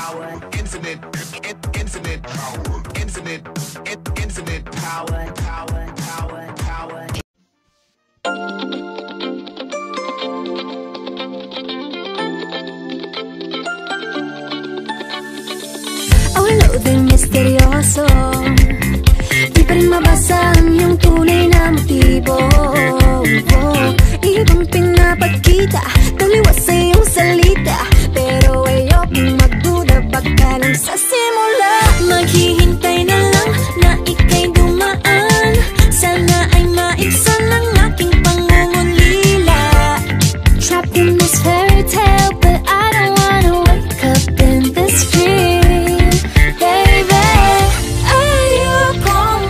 Infinite power. Infinite power. Awalo din misteryoso, di pa rin mabasa ang iyong tunay na motibo. Ibang pinapagkita, taliwas sa iyong salita, pero ayokong magduda, baka lang sa simula. Maghihintay na lang na ika'y dumaan, sana ay maibsan ang aking pangungulila. Trapped in this fairy tale, but I don't wanna wake up in this dream. Baby, ayokong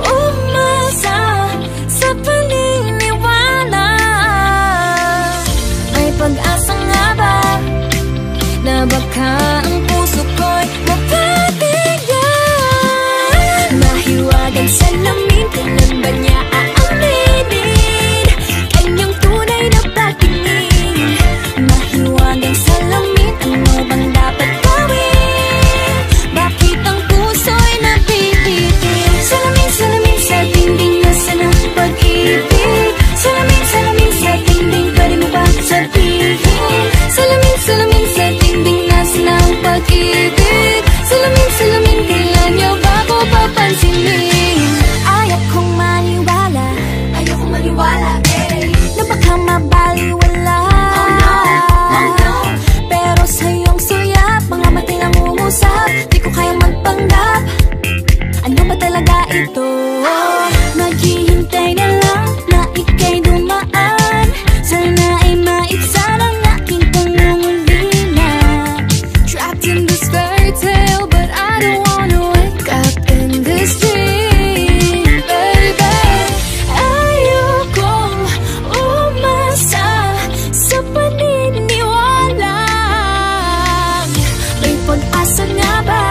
umasa sa paniniwala. May pag-asa nga ba na baka ang puso ko'y mapabigyan? Mahiwagang salamin, kailan ba niya aaminin kanyang tunay na pagtingin? Mahiwagang salamin, ano bang dapat gawin? Bakit ang puso'y napipitin? Salamin, salamin sa dingding, nasa ng pag-ibig. Salamin, salamin sa dingding, pwede mo ba sabihin? Salamin, salamin sa dingding, nasa ng pag-ibig. Salamin, salamin, kailan niyo ba ko papansinin? Ayokong maniwala, na baka mabaliwala. Oh no, pero sa iyong suyap, mga mati lang umusap, di ko kayang magpanggap. Ano ba talaga ito? Maghihintay na lang na ika'y dumaan, sana ay maibsan ang aking pangungulila. Trapped in this fairy tale, but I don't wanna wake up in this dream. Baby, ayokong umasa sa paniniwala. May pag-asa nga ba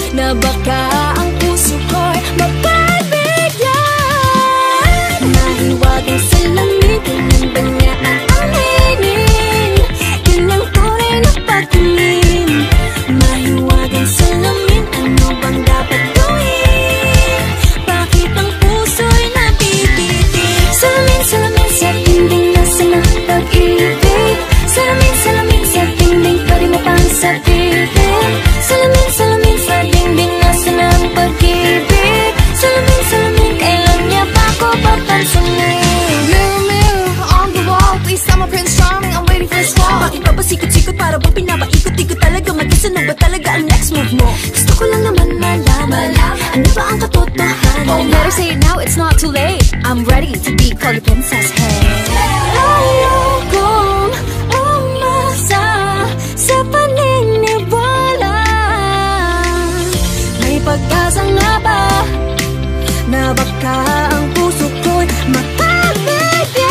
na baka ang puso ko'y mapabigyan? Mahiwagang salamin, kailan ba niya aaminin kanyang tunay na pagtingin? Mahiwagang salamin, ano bang dapat gawin? Bakit ang puso'y nabibitin? Salamin, salamin sa dingding, nasa ng pag-ibig. Salamin, salamin sa dingding, pwede mo pang sabihin? Salamin, salamin sa dingding, nasa ng pag-ibig. Salamin, salamin, kailan niya ba ko papansinin? Mirror, mirror on the wall, please tell my Prince Charming I'm waiting for a squall. Bakit pa ba sikot-sikot, para bang pinapaikot-ikot talaga? Mag-isa na ba talaga ang next move mo? Gusto ko lang naman malaman, ano ba ang katotohanan? Oh, better say it now, it's not too late. I'm ready to be called a princess, hey. Ayokong umasa sa paniniwala. May pag-asa nga ba na baka ang puso ko'y mapabigyan?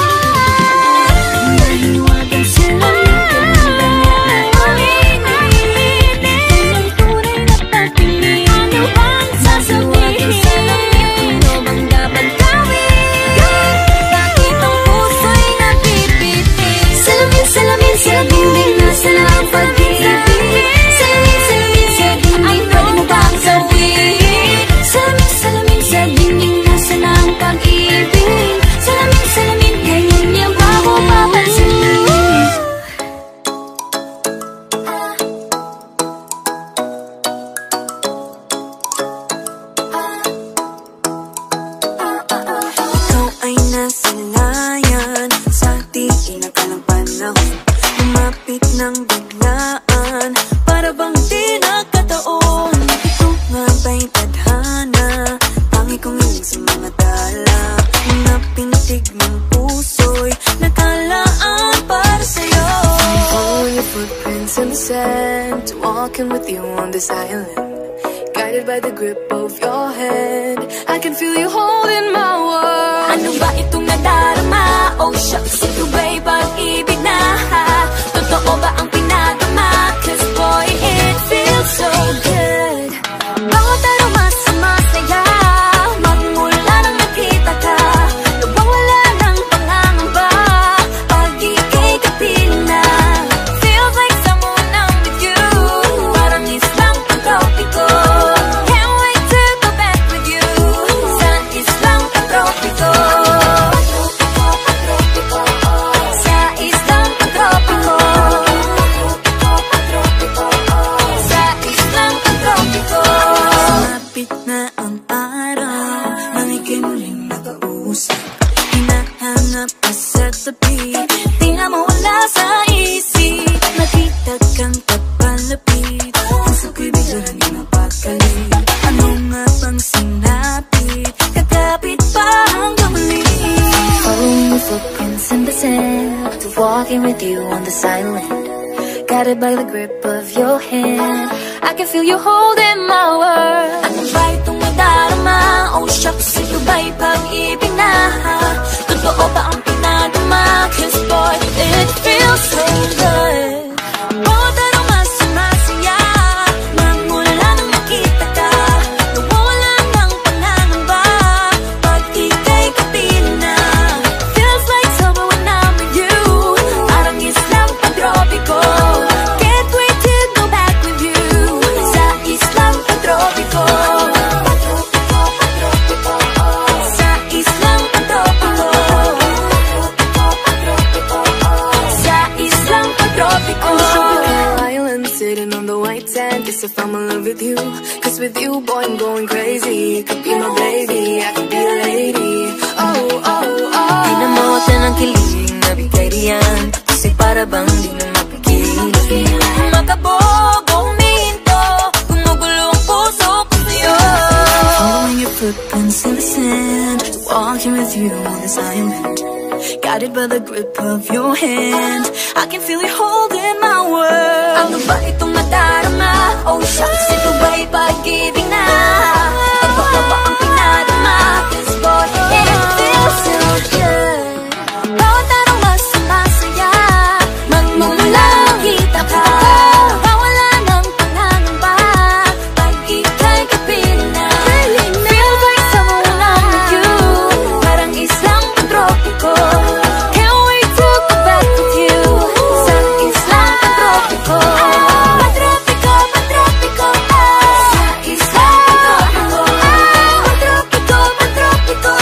Mahiwagang salamin, kailan ba niya aaminin kanyang tunay na pagtingin? Ano bang sasabihin? Ano bang dapat gawin? Bakit ang puso'y napipitin? Salamin, salamin sa dingding, nasa ng pag-ibig. Salamin, salamin sa dingding, pwede mo bang sabihin? Salamin, salamin sa dingding, nasa ng pag-ibig. Salamin, salamin, ngayon niya ba ko papansinin? Ikaw ay nasilayan sa di inakalang panahon, lumapit ng biglaan, para bang di nakataon. Ito nga ba'y tadhana, tangi kong hiling sa mga dala, mga pintig ng puso'y nakalaan para sa'yo. Follow your footprints in the sand, walking with you on this island, guided by the grip of your hand. I can feel you holding my world. Ano ba itong nadarama? Oh shucks, ito ba'y pag-ibig na? Totoo ba ang pinagama? 'Cause boy, it feels so good. Bawat aroma sumasaya, magmula nang nakita ka. Lubang wala ng pangangamba, pag ika'y kapiling na. Feels like someone I'm with you. this island, guided by the grip of your hand. I can feel you holding my world. Ano ba itong nadarama? Oh shucks, ito ba'y pag-ibig na? Totoo ba ang pinadama? 'Cause boy, it feels so good. Oh, pero mas masaya magmula nang makita ka. Nawala ng pangangamba pag ika'y kapiling na. Feels like summer when I'm with you. Parang islang pantropiko. Can't wait to go back with you. Sa islang pantropiko. Sa islang pantropiko. Sa islang pantropiko. Island sitting on the white sand. Guess if I'm in love with you, 'cause with you, boy, I'm going crazy. Could be my baby, I could be a lady. Oh, oh, oh. Di na mawala ng kilig na bigay riyan. Kasi para bang di na mapigil. Makabog o huminto, gumugulo ang puso ko sa'yo. Following your footprints in the sand, walking with you on this island, guided by the grip of your hand. I can feel you holding my world. Ano ba itong nadarama? Oh shucks, ito ba'y pag-ibig na? Ano ba ang pinadama? 'Cause boy, it feels so good. Bawat araw mas masaya magmumula kita ka. Nawawala ng pangangamba pag ika'y kapiling na. Feels like summer when I'm with you. Parang islang pantropiko. Can't wait to go back with you. Sa islang pantropiko. Pantropiko, pantropiko. Sa islang pantropiko. Pantropiko, pantropiko.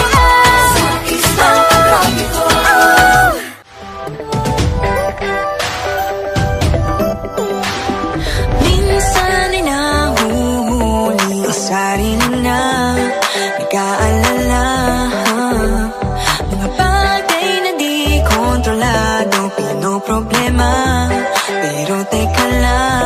Sa islang pantropiko. Minsan ay nahuhuli ang sarili na nag-aalala. Mga bagay na di kontrolado, pinoproblema. Pero teka lang,